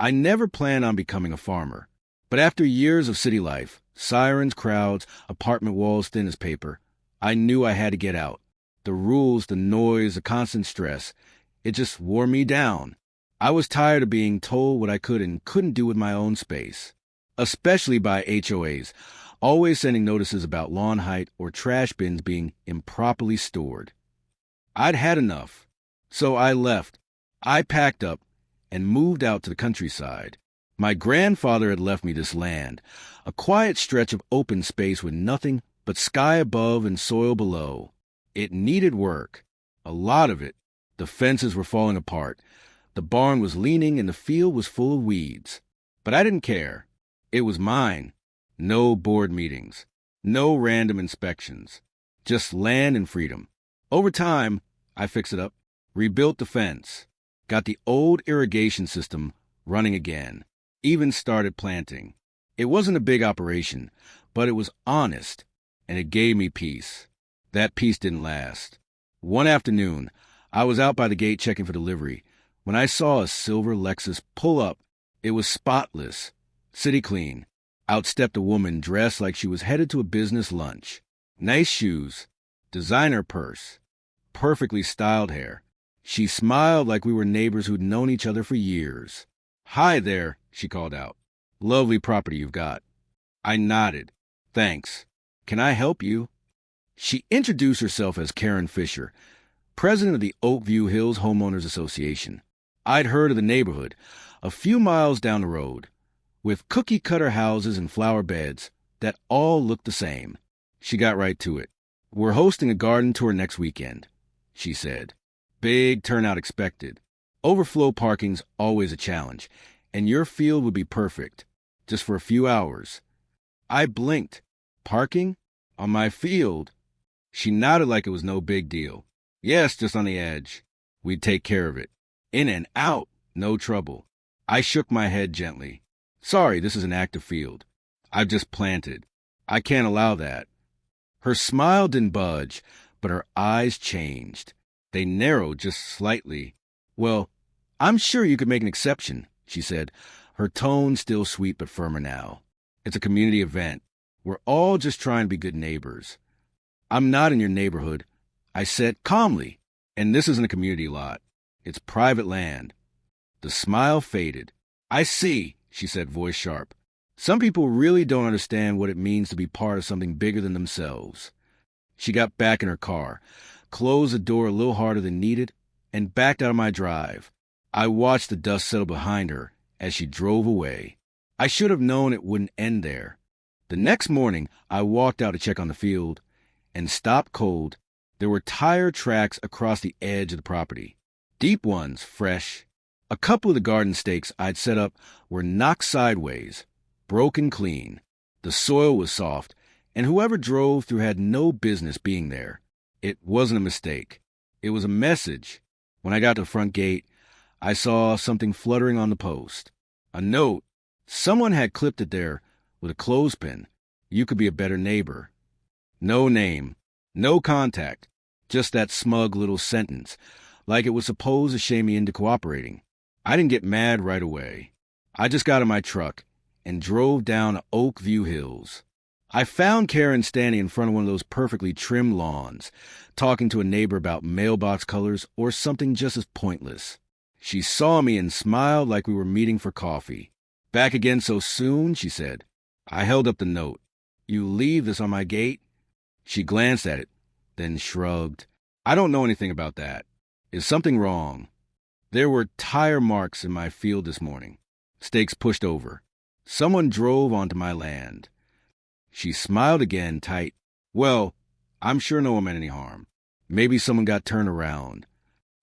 I never planned on becoming a farmer. But after years of city life, sirens, crowds, apartment walls thin as paper, I knew I had to get out. The rules, the noise, the constant stress, it just wore me down. I was tired of being told what I could and couldn't do with my own space, especially by HOAs, always sending notices about lawn height or trash bins being improperly stored. I'd had enough, so I left. I packed up and moved out to the countryside. My grandfather had left me this land, a quiet stretch of open space with nothing but sky above and soil below. It needed work, a lot of it. The fences were falling apart. The barn was leaning and the field was full of weeds. But I didn't care. It was mine. No board meetings. No random inspections. Just land and freedom. Over time, I fixed it up, rebuilt the fence, got the old irrigation system running again, even started planting. It wasn't a big operation, but it was honest, and it gave me peace. That peace didn't last. One afternoon, I was out by the gate checking for delivery when I saw a silver Lexus pull up. It was spotless, city clean. Out stepped a woman dressed like she was headed to a business lunch. Nice shoes, designer purse, perfectly styled hair. She smiled like we were neighbors who'd known each other for years. "Hi there," she called out. "Lovely property you've got." I nodded. "Thanks. Can I help you?" She introduced herself as Karen Fisher, president of the Oakview Hills Homeowners Association. I'd heard of the neighborhood, a few miles down the road, with cookie-cutter houses and flower beds that all looked the same. She got right to it. "We're hosting a garden tour next weekend," she said. "Big turnout expected. Overflow parking's always a challenge, and your field would be perfect, just for a few hours." I blinked. "Parking? On my field?" She nodded like it was no big deal. "Yes, just on the edge. We'd take care of it. In and out, no trouble." I shook my head gently. "Sorry, this is an active field. I've just planted. I can't allow that." Her smile didn't budge, but her eyes changed. They narrowed just slightly. "Well, I'm sure you could make an exception," she said, her tone still sweet but firmer now. "It's a community event. We're all just trying to be good neighbors." "I'm not in your neighborhood," I said calmly, "and this isn't a community lot. It's private land." The smile faded. "I see," she said, voice sharp. "Some people really don't understand what it means to be part of something bigger than themselves." She got back in her car, closed the door a little harder than needed, and backed out of my drive. I watched the dust settle behind her as she drove away. I should have known it wouldn't end there. The next morning, I walked out to check on the field and stopped cold. There were tire tracks across the edge of the property. Deep ones, fresh. A couple of the garden stakes I'd set up were knocked sideways, broken clean. The soil was soft, and whoever drove through had no business being there. It wasn't a mistake. It was a message. When I got to the front gate, I saw something fluttering on the post. A note. Someone had clipped it there with a clothespin. "You could be a better neighbor." No name, no contact, just that smug little sentence, like it was supposed to shame me into cooperating. I didn't get mad right away. I just got in my truck and drove down to Oakview Hills. I found Karen standing in front of one of those perfectly trimmed lawns, talking to a neighbor about mailbox colors or something just as pointless. She saw me and smiled like we were meeting for coffee. "Back again so soon?" she said. I held up the note. "You leave this on my gate?" She glanced at it, then shrugged. "I don't know anything about that. Is something wrong?" There were tire marks in my field this morning. Stakes pushed over. Someone drove onto my land. She smiled again, tight. "Well, I'm sure no one meant any harm. Maybe someone got turned around.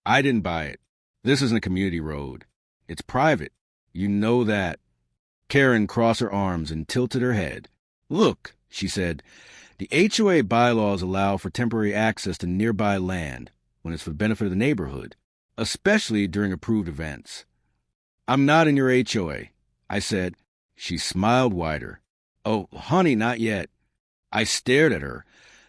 I didn't buy it. This isn't a community road. It's private. You know that." Karen crossed her arms and tilted her head. "Look," she said, "the HOA bylaws allow for temporary access to nearby land when it's for the benefit of the neighborhood, especially during approved events." "I'm not in your HOA," I said. She smiled wider. "Oh, honey, not yet." I stared at her,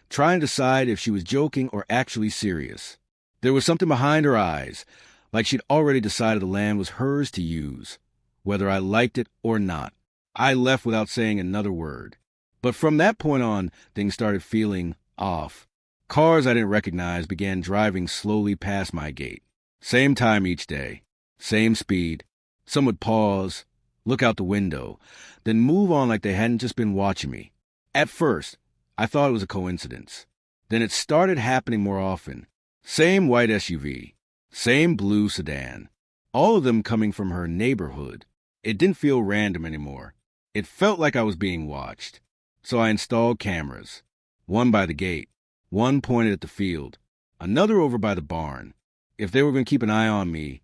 trying to decide if she was joking or actually serious. There was something behind her eyes, like she'd already decided the land was hers to use. whether I liked it or not. I left without saying another word. But from that point on, things started feeling off. Cars I didn't recognize began driving slowly past my gate. Same time each day, same speed. Some would pause, look out the window, then move on like they hadn't just been watching me. At first, I thought it was a coincidence. Then it started happening more often. Same white SUV, same blue sedan, all of them coming from her neighborhood. It didn't feel random anymore. It felt like I was being watched. So I installed cameras. One by the gate, one pointed at the field, another over by the barn. If they were going to keep an eye on me,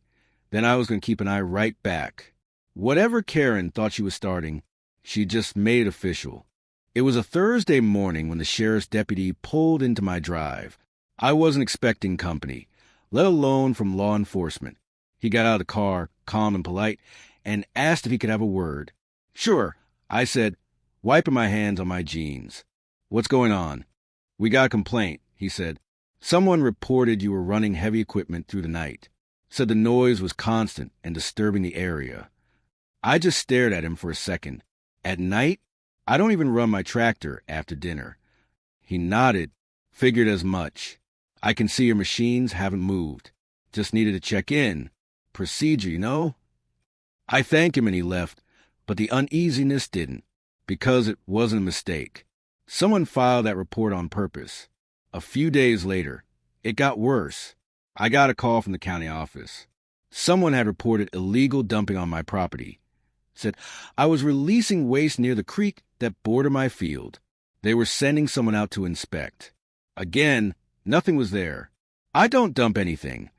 then I was going to keep an eye right back. Whatever Karen thought she was starting, she just made it official. It was a Thursday morning when the sheriff's deputy pulled into my drive. I wasn't expecting company, let alone from law enforcement. He got out of the car, calm and polite, and asked if he could have a word. Sure, I said, wiping my hands on my jeans. What's going on? We got a complaint, he said. Someone reported you were running heavy equipment through the night. Said the noise was constant and disturbing the area. I just stared at him for a second. At night, I don't even run my tractor after dinner. He nodded, figured as much. I can see your machines haven't moved. Just needed to check in. Procedure, you know? I thanked him and he left, but the uneasiness didn't, because it wasn't a mistake. Someone filed that report on purpose. A few days later, it got worse. I got a call from the county office. Someone had reported illegal dumping on my property. Said I was releasing waste near the creek that bordered my field. They were sending someone out to inspect. Again, nothing was there. I don't dump anything,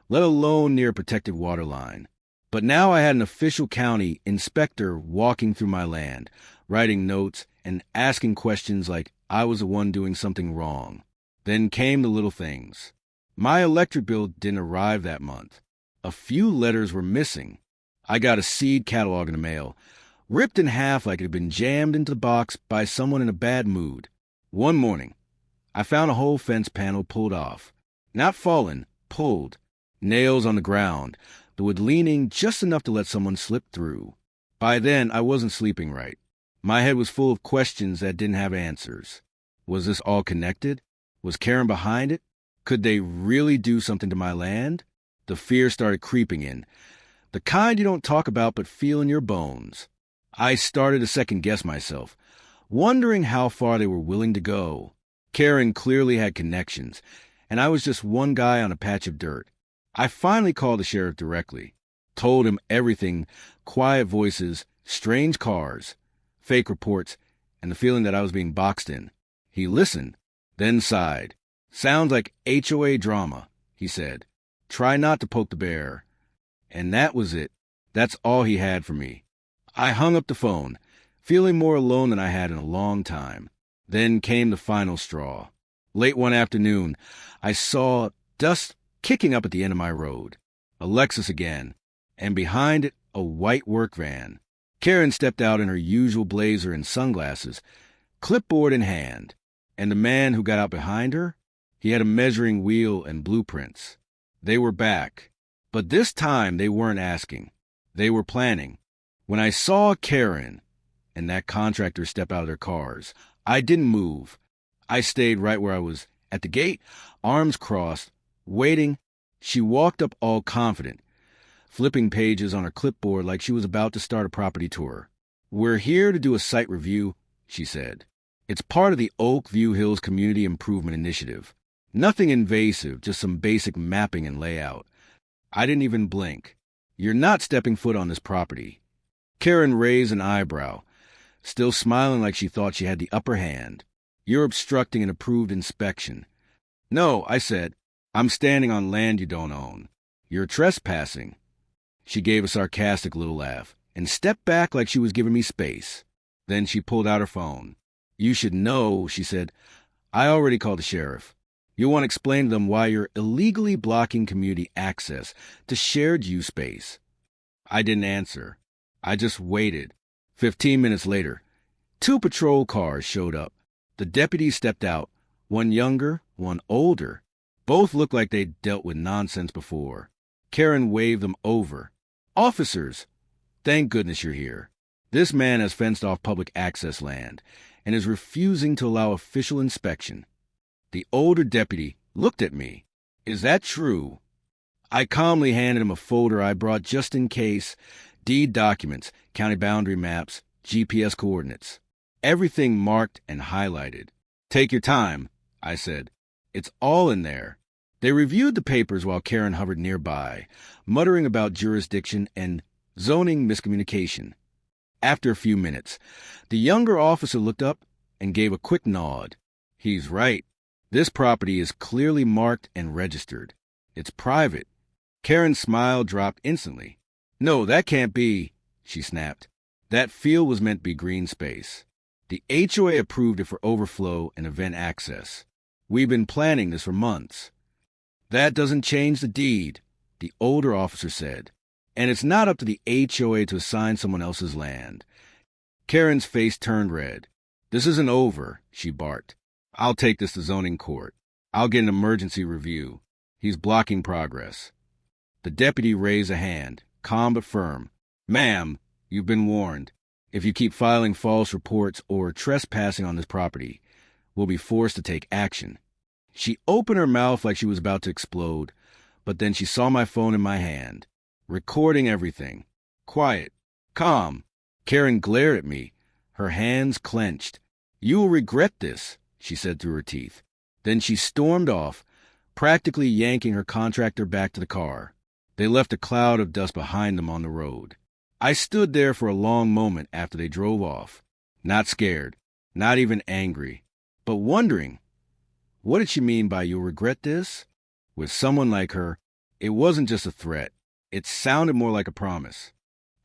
let alone near a protected water line. But now I had an official county inspector walking through my land, writing notes and asking questions like I was the one doing something wrong. Then came the little things. My electric bill didn't arrive that month. A few letters were missing. I got a seed catalog in the mail, ripped in half like it had been jammed into the box by someone in a bad mood. One morning, I found a whole fence panel pulled off. Not fallen, pulled. Nails on the ground, the wood leaning just enough to let someone slip through. By then, I wasn't sleeping right. My head was full of questions that didn't have answers. Was this all connected? Was Karen behind it? Could they really do something to my land? The fear started creeping in. The kind you don't talk about but feel in your bones. I started to second-guess myself, wondering how far they were willing to go. Karen clearly had connections, and I was just one guy on a patch of dirt. I finally called the sheriff directly, told him everything, quiet voices, strange cars, fake reports, and the feeling that I was being boxed in. He listened, then sighed. Sounds like HOA drama, he said. Try not to poke the bear. And that was it. That's all he had for me. I hung up the phone, feeling more alone than I had in a long time. Then came the final straw. Late one afternoon, I saw dust kicking up at the end of my road. A Lexus again, and behind it, a white work van. Karen stepped out in her usual blazer and sunglasses, clipboard in hand. And the man who got out behind her, he had a measuring wheel and blueprints. They were back. But this time they weren't asking. They were planning. When I saw Karen and that contractor step out of their cars, I didn't move. I stayed right where I was, at the gate, arms crossed, waiting. She walked up all confident, flipping pages on her clipboard like she was about to start a property tour. We're here to do a site review, she said. It's part of the Oak View Hills Community Improvement Initiative. Nothing invasive, just some basic mapping and layout. I didn't even blink. You're not stepping foot on this property. Karen raised an eyebrow, still smiling like she thought she had the upper hand. You're obstructing an approved inspection. No, I said. I'm standing on land you don't own. You're trespassing. She gave a sarcastic little laugh and stepped back like she was giving me space. Then she pulled out her phone. You should know, she said. I already called the sheriff. You want to explain to them why you're illegally blocking community access to shared use space. I didn't answer. I just waited. 15 minutes later, 2 patrol cars showed up. The deputies stepped out, one younger, one older. Both looked like they'd dealt with nonsense before. Karen waved them over. Officers! Thank goodness you're here. This man has fenced off public access land and is refusing to allow official inspection. The older deputy looked at me. Is that true? I calmly handed him a folder I brought just in case: deed documents, county boundary maps, GPS coordinates. Everything marked and highlighted. Take your time, I said. It's all in there. They reviewed the papers while Karen hovered nearby, muttering about jurisdiction and zoning miscommunication. After a few minutes, the younger officer looked up and gave a quick nod. He's right. This property is clearly marked and registered. It's private. Karen's smile dropped instantly. No, that can't be, she snapped. That field was meant to be green space. The HOA approved it for overflow and event access. We've been planning this for months. That doesn't change the deed, the older officer said. And it's not up to the HOA to assign someone else's land. Karen's face turned red. This isn't over, she barked. I'll take this to zoning court. I'll get an emergency review. He's blocking progress. The deputy raised a hand, calm but firm. Ma'am, you've been warned. If you keep filing false reports or trespassing on this property, we'll be forced to take action. She opened her mouth like she was about to explode, but then she saw my phone in my hand, recording everything. Quiet. Calm. Karen glared at me, her hands clenched. You will regret this, she said through her teeth. Then she stormed off, practically yanking her contractor back to the car. They left a cloud of dust behind them on the road. I stood there for a long moment after they drove off, not scared, not even angry, but wondering, what did she mean by "you'll regret this"? With someone like her, it wasn't just a threat. It sounded more like a promise.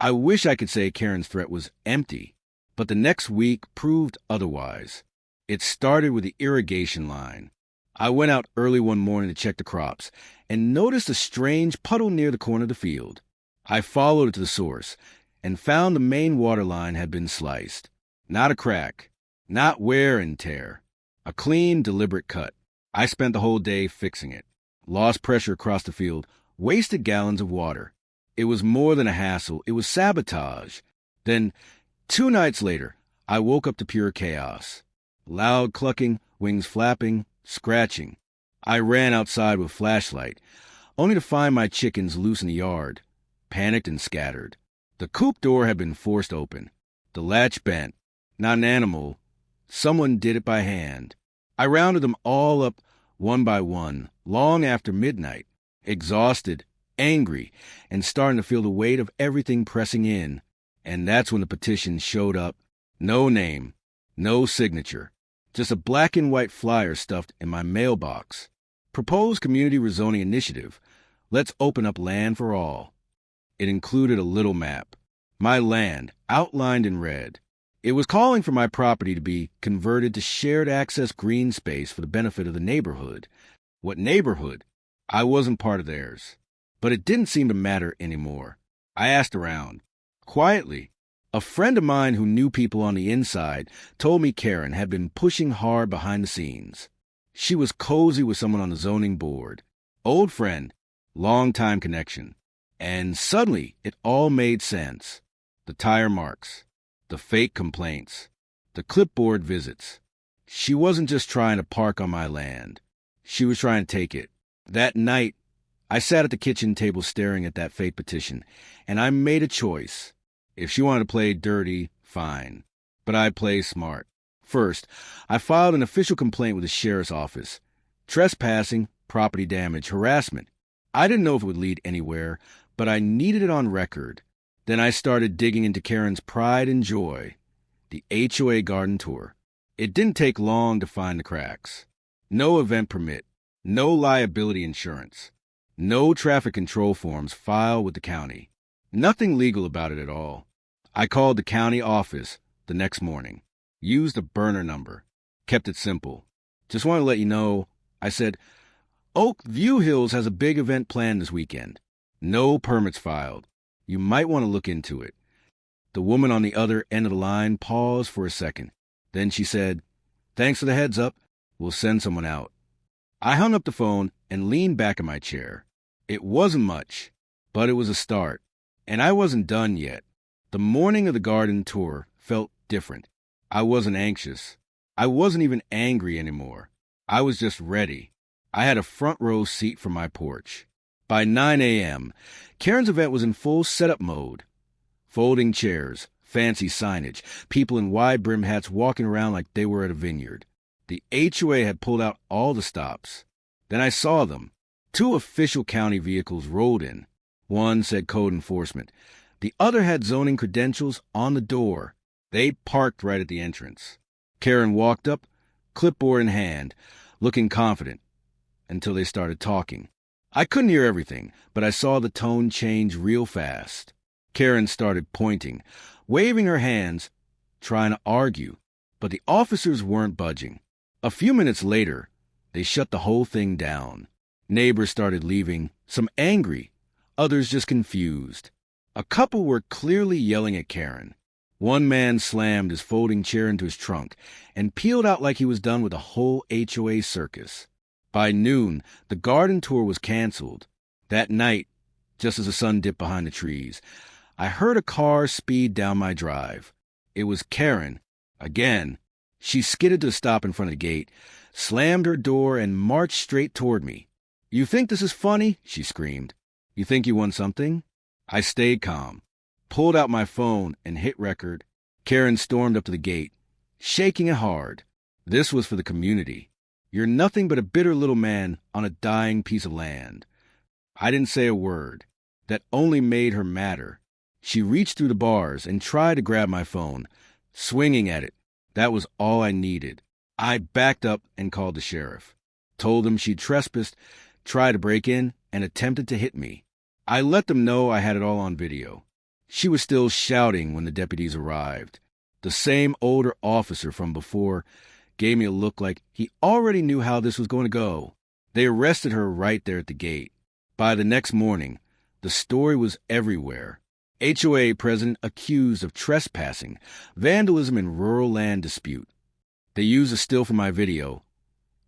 I wish I could say Karen's threat was empty, but the next week proved otherwise. It started with the irrigation line. I went out early one morning to check the crops and noticed a strange puddle near the corner of the field. I followed it to the source and found the main water line had been sliced. Not a crack, not wear and tear. A clean, deliberate cut. I spent the whole day fixing it. Lost pressure across the field, wasted gallons of water. It was more than a hassle, it was sabotage. Then, 2 nights later, I woke up to pure chaos. Loud clucking, wings flapping, scratching. I ran outside with flashlight, only to find my chickens loose in the yard, panicked and scattered. The coop door had been forced open. The latch bent. Not an animal. Someone did it by hand. I rounded them all up one by one, long after midnight, exhausted, angry, and starting to feel the weight of everything pressing in. And that's when the petition showed up. No name, no signature, just a black and white flyer stuffed in my mailbox. Proposed community rezoning initiative. Let's open up land for all. It included a little map. My land, outlined in red. It was calling for my property to be converted to shared access green space for the benefit of the neighborhood. What neighborhood? I wasn't part of theirs. But it didn't seem to matter anymore. I asked around. Quietly, a friend of mine who knew people on the inside told me Karen had been pushing hard behind the scenes. She was cozy with someone on the zoning board. Old friend, long-time connection. And suddenly, it all made sense. The tire marks, the fake complaints, the clipboard visits. She wasn't just trying to park on my land. She was trying to take it. That night, I sat at the kitchen table staring at that fake petition, and I made a choice. If she wanted to play dirty, fine. But I'd play smart. First, I filed an official complaint with the sheriff's office. Trespassing, property damage, harassment. I didn't know if it would lead anywhere, but I needed it on record. Then I started digging into Karen's pride and joy, the HOA garden tour. It didn't take long to find the cracks. No event permit, no liability insurance, no traffic control forms filed with the county. Nothing legal about it at all. I called the county office the next morning, used a burner number, kept it simple. Just want to let you know, I said, Oak View Hills has a big event planned this weekend. No permits filed. You might want to look into it. The woman on the other end of the line paused for a second. Then she said, Thanks for the heads up. We'll send someone out. I hung up the phone and leaned back in my chair. It wasn't much, but it was a start. And I wasn't done yet. The morning of the garden tour felt different. I wasn't anxious. I wasn't even angry anymore. I was just ready. I had a front row seat for my porch. By 9 a.m., Karen's event was in full setup mode. Folding chairs, fancy signage, people in wide-brimmed hats walking around like they were at a vineyard. The HOA had pulled out all the stops. Then I saw them. 2 official county vehicles rolled in. One said code enforcement. The other had zoning credentials on the door. They parked right at the entrance. Karen walked up, clipboard in hand, looking confident, until they started talking. I couldn't hear everything, but I saw the tone change real fast. Karen started pointing, waving her hands, trying to argue, but the officers weren't budging. A few minutes later, they shut the whole thing down. Neighbors started leaving, some angry, others just confused. A couple were clearly yelling at Karen. One man slammed his folding chair into his trunk and peeled out like he was done with a whole HOA circus. By noon, the garden tour was canceled. That night, just as the sun dipped behind the trees, I heard a car speed down my drive. It was Karen, again. She skidded to a stop in front of the gate, slammed her door, and marched straight toward me. "You think this is funny?" she screamed. "You think you won something?" I stayed calm, pulled out my phone, and hit record. Karen stormed up to the gate, shaking it hard. This was for the community. "You're nothing but a bitter little man on a dying piece of land." I didn't say a word. That only made her madder. She reached through the bars and tried to grab my phone, swinging at it. That was all I needed. I backed up and called the sheriff. Told him she'd trespassed, tried to break in, and attempted to hit me. I let them know I had it all on video. She was still shouting when the deputies arrived. The same older officer from before gave me a look like he already knew how this was going to go. They arrested her right there at the gate. By the next morning, the story was everywhere. HOA president accused of trespassing, vandalism, and rural land dispute. They used a still from my video.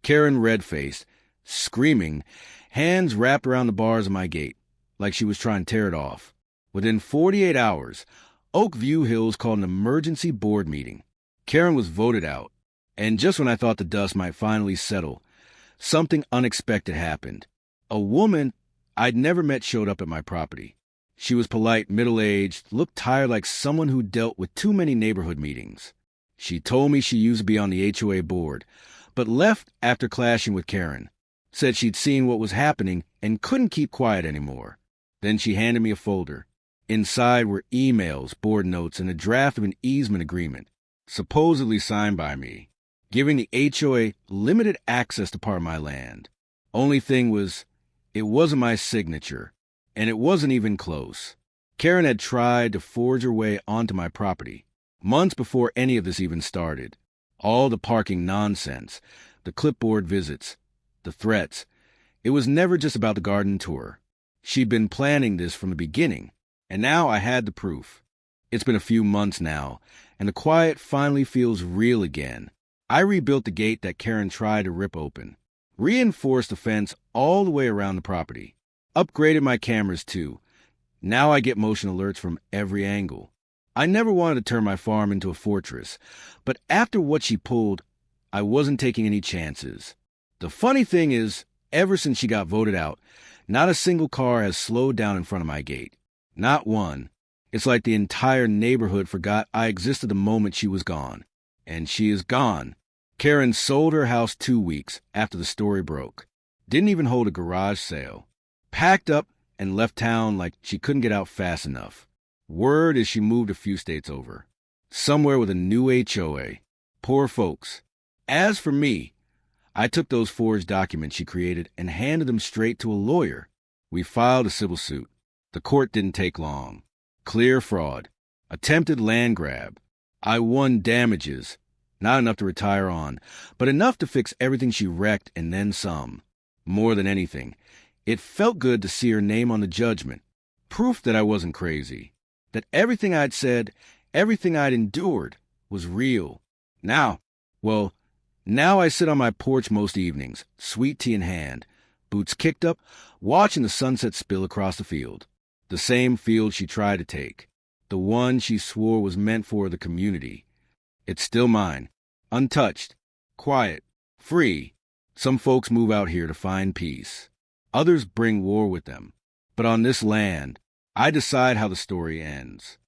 Karen red-faced, screaming, hands wrapped around the bars of my gate, like she was trying to tear it off. Within 48 hours, Oak View Hills called an emergency board meeting. Karen was voted out. And just when I thought the dust might finally settle, something unexpected happened. A woman I'd never met showed up at my property. She was polite, middle-aged, looked tired like someone who dealt with too many neighborhood meetings. She told me she used to be on the HOA board, but left after clashing with Karen. Said she'd seen what was happening and couldn't keep quiet anymore. Then she handed me a folder. Inside were emails, board notes, and a draft of an easement agreement, supposedly signed by me, giving the HOA limited access to part of my land. Only thing was, it wasn't my signature, and it wasn't even close. Karen had tried to forge her way onto my property, months before any of this even started. All the parking nonsense, the clipboard visits, the threats. It was never just about the garden tour. She'd been planning this from the beginning, and now I had the proof. It's been a few months now, and the quiet finally feels real again. I rebuilt the gate that Karen tried to rip open, reinforced the fence all the way around the property, upgraded my cameras too. Now I get motion alerts from every angle. I never wanted to turn my farm into a fortress, but after what she pulled, I wasn't taking any chances. The funny thing is, ever since she got voted out, not a single car has slowed down in front of my gate. Not one. It's like the entire neighborhood forgot I existed the moment she was gone. And she is gone. Karen sold her house 2 weeks after the story broke. Didn't even hold a garage sale. Packed up and left town like she couldn't get out fast enough. Word is she moved a few states over. Somewhere with a new HOA. Poor folks. As for me, I took those forged documents she created and handed them straight to a lawyer. We filed a civil suit. The court didn't take long. Clear fraud. Attempted land grab. I won damages. Not enough to retire on, but enough to fix everything she wrecked and then some. More than anything, it felt good to see her name on the judgment. Proof that I wasn't crazy. That everything I'd said, everything I'd endured, was real. Now I sit on my porch most evenings, sweet tea in hand, boots kicked up, watching the sunset spill across the field. The same field she tried to take. the one she swore was meant for the community. It's still mine, untouched, quiet, free. Some folks move out here to find peace. Others bring war with them. But on this land, I decide how the story ends.